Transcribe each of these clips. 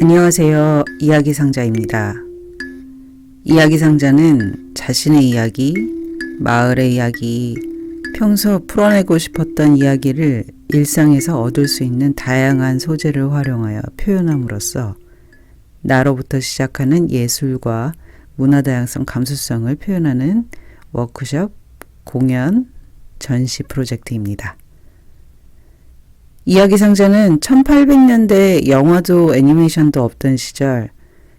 안녕하세요. 이야기상자입니다. 이야기상자는 자신의 이야기, 마을의 이야기, 평소 풀어내고 싶었던 이야기를 일상에서 얻을 수 있는 다양한 소재를 활용하여 표현함으로써 나로부터 시작하는 예술과 문화 다양성 감수성을 표현하는 워크숍, 공연, 전시 프로젝트입니다. 이야기상자는 1800년대 영화도 애니메이션도 없던 시절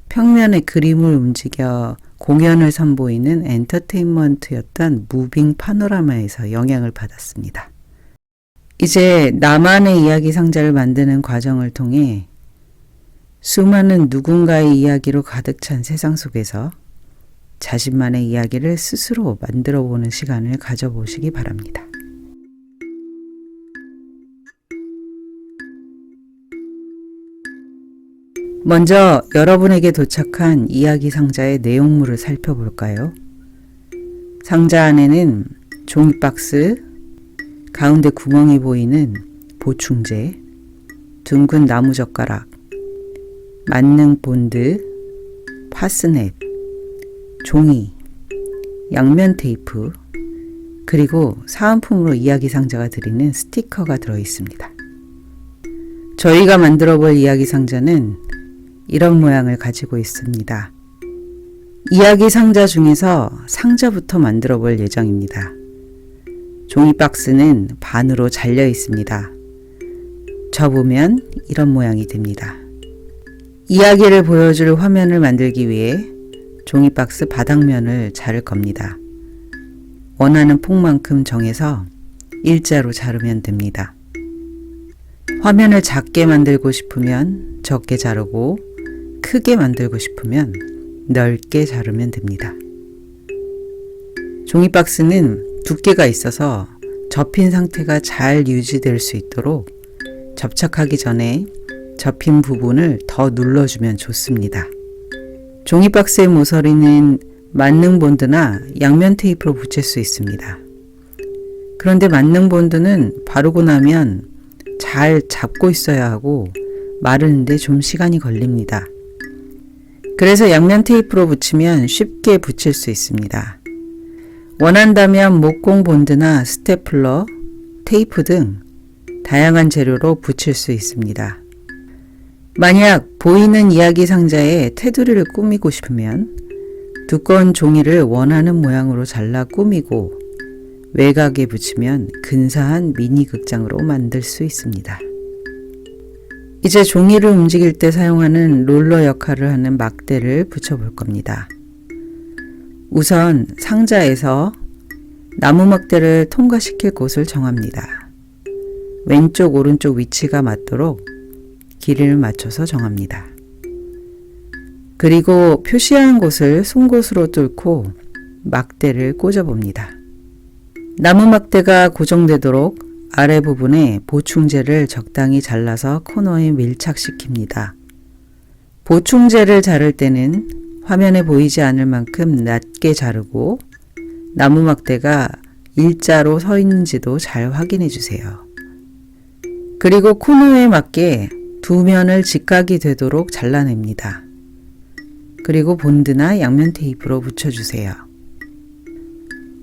평면의 그림을 움직여 공연을 선보이는 엔터테인먼트였던 무빙 파노라마에서 영향을 받았습니다. 이제 나만의 이야기상자를 만드는 과정을 통해 수많은 누군가의 이야기로 가득 찬 세상 속에서 자신만의 이야기를 스스로 만들어 보는 시간을 가져보시기 바랍니다. 먼저 여러분에게 도착한 이야기 상자의 내용물을 살펴볼까요? 상자 안에는 종이박스, 가운데 구멍이 보이는 보충제, 둥근 나무젓가락, 만능 본드, 파스넷, 종이, 양면 테이프, 그리고 사은품으로 이야기 상자가 드리는 스티커가 들어있습니다. 저희가 만들어 볼 이야기 상자는 이런 모양을 가지고 있습니다. 이야기 상자 중에서 상자부터 만들어 볼 예정입니다. 종이 박스는 반으로 잘려 있습니다. 접으면 이런 모양이 됩니다. 이야기를 보여줄 화면을 만들기 위해 종이 박스 바닥면을 자를 겁니다. 원하는 폭만큼 정해서 일자로 자르면 됩니다. 화면을 작게 만들고 싶으면 적게 자르고 크게 만들고 싶으면 넓게 자르면 됩니다. 종이박스는 두께가 있어서 접힌 상태가 잘 유지될 수 있도록 접착하기 전에 접힌 부분을 더 눌러주면 좋습니다. 종이박스의 모서리는 만능 본드나 양면 테이프로 붙일 수 있습니다. 그런데 만능 본드는 바르고 나면 잘 잡고 있어야 하고 마르는데 좀 시간이 걸립니다. 그래서 양면 테이프로 붙이면 쉽게 붙일 수 있습니다. 원한다면 목공 본드나 스테플러, 테이프 등 다양한 재료로 붙일 수 있습니다. 만약 보이는 이야기 상자에 테두리를 꾸미고 싶으면 두꺼운 종이를 원하는 모양으로 잘라 꾸미고 외곽에 붙이면 근사한 미니 극장으로 만들 수 있습니다. 이제 종이를 움직일 때 사용하는 롤러 역할을 하는 막대를 붙여볼 겁니다. 우선 상자에서 나무 막대를 통과시킬 곳을 정합니다. 왼쪽 오른쪽 위치가 맞도록 길이를 맞춰서 정합니다. 그리고 표시한 곳을 송곳으로 뚫고 막대를 꽂아봅니다. 나무 막대가 고정되도록 아래 부분에 보충제를 적당히 잘라서 코너에 밀착시킵니다. 보충제를 자를 때는 화면에 보이지 않을 만큼 낮게 자르고 나무 막대가 일자로 서 있는지도 잘 확인해 주세요. 그리고 코너에 맞게 두 면을 직각이 되도록 잘라냅니다. 그리고 본드나 양면 테이프로 붙여주세요.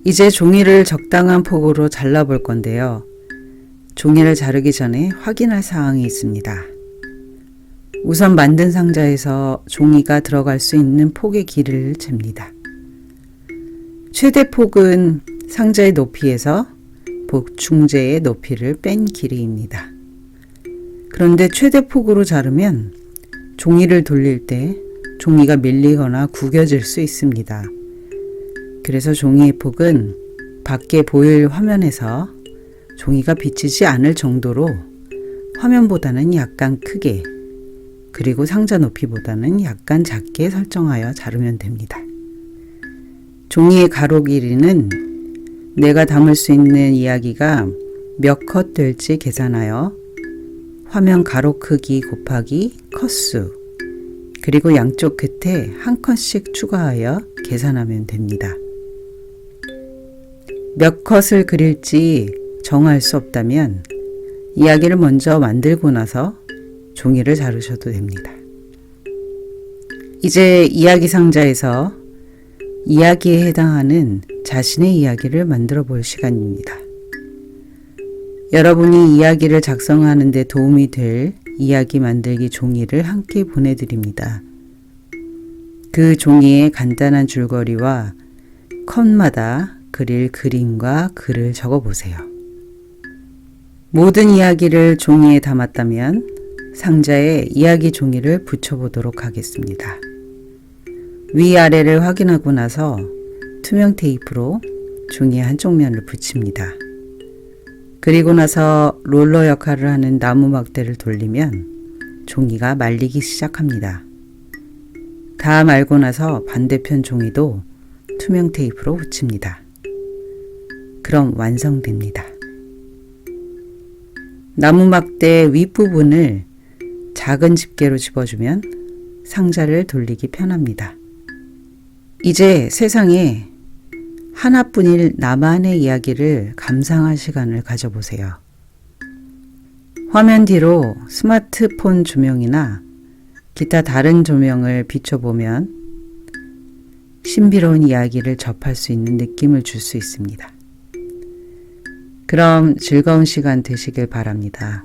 이제 종이를 적당한 폭으로 잘라볼 건데요. 종이를 자르기 전에 확인할 사항이 있습니다. 우선 만든 상자에서 종이가 들어갈 수 있는 폭의 길이를 잽니다. 최대 폭은 상자의 높이에서 보충제의 높이를 뺀 길이입니다. 그런데 최대 폭으로 자르면 종이를 돌릴 때 종이가 밀리거나 구겨질 수 있습니다. 그래서 종이의 폭은 밖에 보일 화면에서 종이가 비치지 않을 정도로 화면보다는 약간 크게 그리고 상자 높이보다는 약간 작게 설정하여 자르면 됩니다. 종이의 가로 길이는 내가 담을 수 있는 이야기가 몇 컷 될지 계산하여 화면 가로 크기 곱하기 컷수 그리고 양쪽 끝에 한 컷씩 추가하여 계산하면 됩니다. 몇 컷을 그릴지 정할 수 없다면 이야기를 먼저 만들고 나서 종이를 자르셔도 됩니다. 이제 이야기 상자에서 이야기에 해당하는 자신의 이야기를 만들어 볼 시간입니다. 여러분이 이야기를 작성하는 데 도움이 될 이야기 만들기 종이를 함께 보내드립니다. 그 종이에 간단한 줄거리와 컷마다 그릴 그림과 글을 적어보세요. 모든 이야기를 종이에 담았다면 상자에 이야기 종이를 붙여보도록 하겠습니다. 위아래를 확인하고 나서 투명 테이프로 종이 한쪽 면을 붙입니다. 그리고 나서 롤러 역할을 하는 나무 막대를 돌리면 종이가 말리기 시작합니다. 다 말고 나서 반대편 종이도 투명 테이프로 붙입니다. 그럼 완성됩니다. 나무 막대 윗부분을 작은 집게로 집어주면 상자를 돌리기 편합니다. 이제 세상에 하나뿐일 나만의 이야기를 감상할 시간을 가져보세요. 화면 뒤로 스마트폰 조명이나 기타 다른 조명을 비춰보면 신비로운 이야기를 접할 수 있는 느낌을 줄 수 있습니다. 그럼 즐거운 시간 되시길 바랍니다.